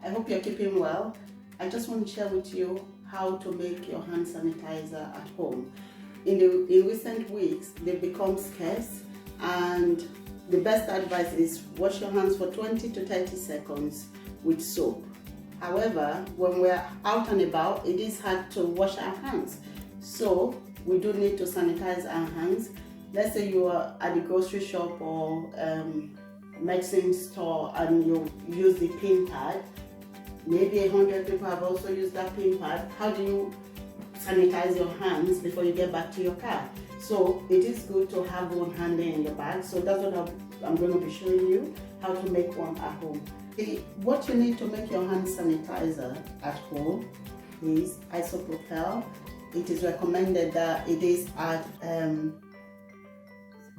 I hope you're keeping well. I just want to share with you how to make your hand sanitizer at home. In recent weeks, they've become scarce, and the best advice is wash your hands for 20 to 30 seconds with soap. However, when we're out and about, it is hard to wash our hands. So we do need to sanitize our hands. Let's say you are at the grocery shop or medicine store and you use the pin pad. Maybe 100 people have also used that pin pad. How do you sanitize your hands before you get back to your car? So it is good to have one handy in your bag. So that's what I'm going to be showing you, how to make one at home. What you need to make your hand sanitizer at home is isopropyl. It is recommended that it is at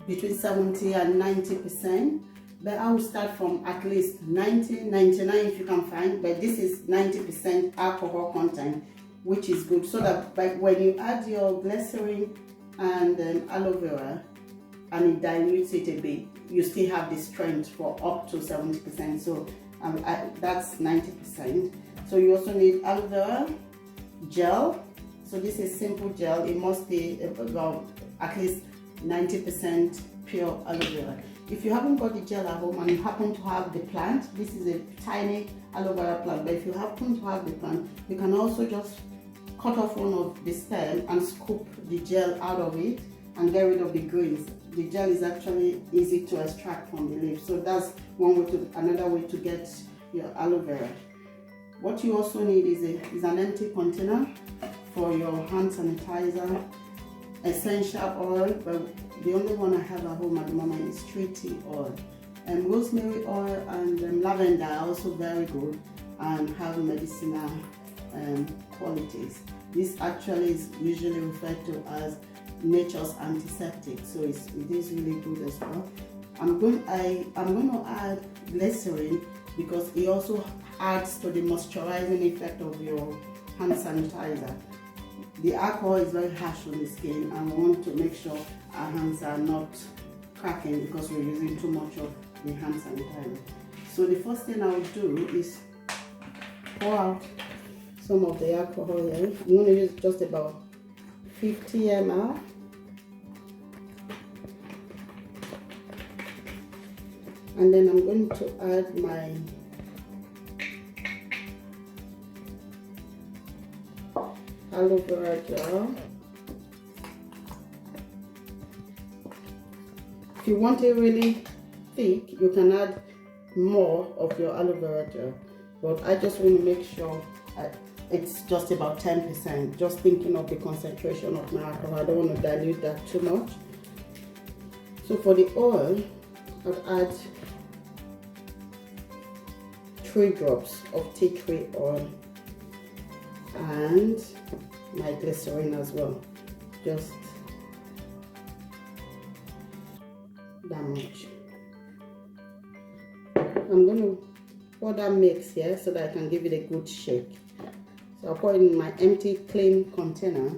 between 70 and 90%. But I will start from at least 90, 99 if you can find, but this is 90% alcohol content, which is good, so that when you add your glycerin and aloe vera and it dilutes it a bit, you still have the strength for up to 70%. So that's 90%. So you also need aloe vera gel. So this is simple gel. It must be about at least 90% pure aloe vera. If you haven't got the gel at home and you happen to have the plant, this is a tiny aloe vera plant, but if you happen to have the plant, you can also just cut off one of the stem and scoop the gel out of it and get rid of the grains. The gel is actually easy to extract from the leaf. So that's another way to get your aloe vera. What you also need is an empty container for your hand sanitizer, essential oil, but the only one I have at home at the moment is tree tea oil. Rosemary oil and lavender are also very good and have medicinal qualities. This actually is usually referred to as nature's antiseptic, so it is really good as well. I'm going to add glycerin because it also adds to the moisturizing effect of your hand sanitizer. The alcohol is very harsh on the skin, and we want to make sure our hands are not cracking because we're using too much of the hand sanitizer. So the first thing I will do is pour out some of the alcohol here. I'm going to use just about 50 ml. And then I'm going to add my aloe vera gel. If you want it really thick, you can add more of your aloe vera gel, but I just want to make sure it's just about 10%, just thinking of the concentration of my alcohol. I don't want to dilute that too much. So for the oil, I'll add 3 drops of tea tree oil and my glycerin as well, just that much. I'm going to pour that mix here so that I can give it a good shake. So I'll pour it in my empty clean container.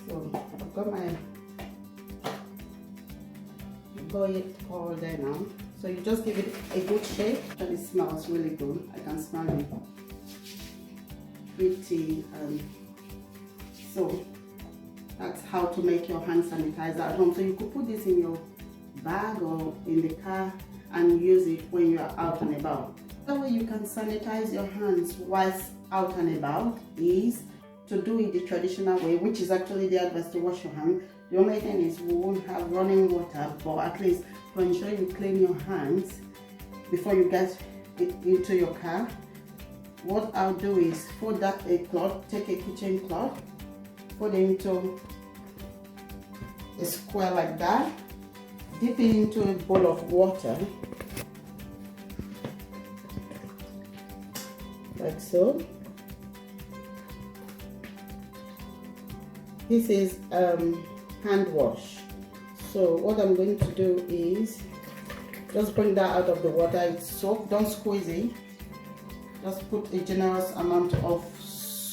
So I've got my oil there now. So you just give it a good shake, and it smells really good. I can smell it. Pretty. So that's how to make your hand sanitizer at home. So you could put this in your bag or in the car and use it when you are out and about. The way you can sanitize your hands whilst out and about is to do it the traditional way, which is actually the advice to wash your hands. The only thing is we won't have running water, but at least to ensure you clean your hands before you get it into your car, what I'll do is fold that a cloth, take a kitchen cloth, put it into a square like that, dip it into a bowl of water, like so. This is hand wash. So what I'm going to do is just bring that out of the water. It's soap, don't squeeze it. Just put a generous amount of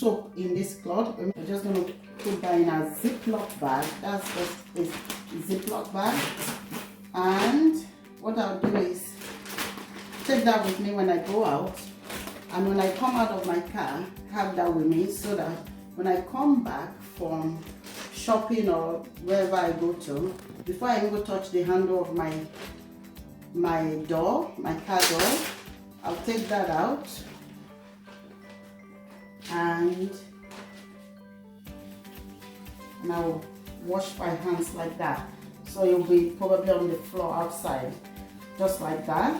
soap in this cloth. I'm just going to put that in a Ziploc bag. That's just a Ziploc bag. And what I'll do is take that with me when I go out. And when I come out of my car, have that with me so that when I come back from shopping or wherever I go to, before I even go touch the handle of my car door, I'll take that out and I'll wash my hands like that. So you'll be probably on the floor outside, just like that.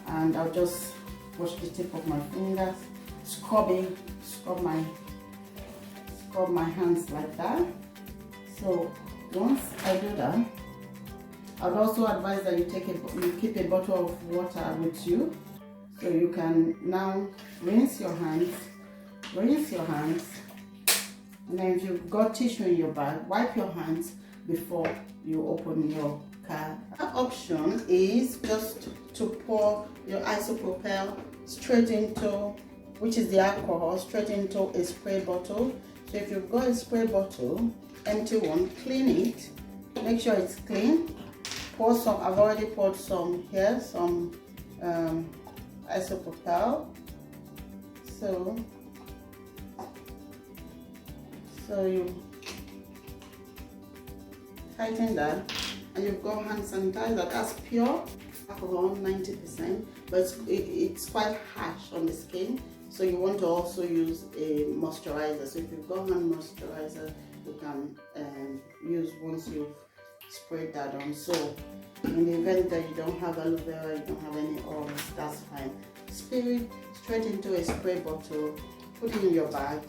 And I'll just wash the tip of my fingers, scrub my hands like that. So once I do that, I would also advise that you keep a bottle of water with you, so you can now rinse your hands, and then if you've got tissue in your bag, wipe your hands before you open your car. Another option is just to pour your isopropyl straight into, which is the alcohol, straight into a spray bottle. So if you've got a spray bottle, empty one, clean it, make sure it's clean. Pour some, I've already poured some here, some isopropyl. So you tighten that, and you've got hand sanitizer. That's pure alcohol, 90%, but it's quite harsh on the skin. So you want to also use a moisturizer. So if you've got hand moisturizer, you can use once you've sprayed that on. So in the event that you don't have aloe vera, you don't have any oils, that's fine. Spirit straight into a spray bottle, put it in your bag,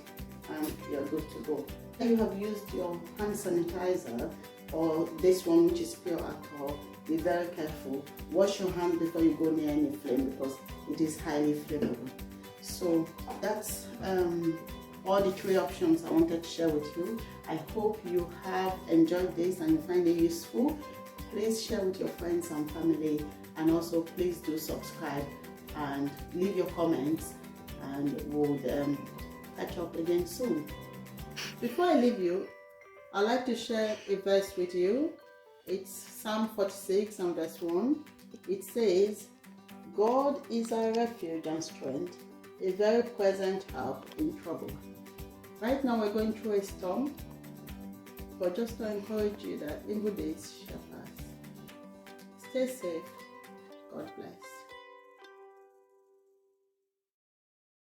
and you're good to go. If you have used your hand sanitizer or this one, which is pure alcohol, be very careful. Wash your hand before you go near any flame, because it is highly flammable. So that's all the 3 options I wanted to share with you. I hope you have enjoyed this and you find it useful. Please share with your friends and family, and also please do subscribe and leave your comments, and we'll catch up again soon. Before I leave you, I'd like to share a verse with you. It's Psalm 46 and verse 1. It says, "God is our refuge and strength, a very present help in trouble." Right now we're going through a storm, but just to encourage you that evil days shall pass. Stay safe. God bless.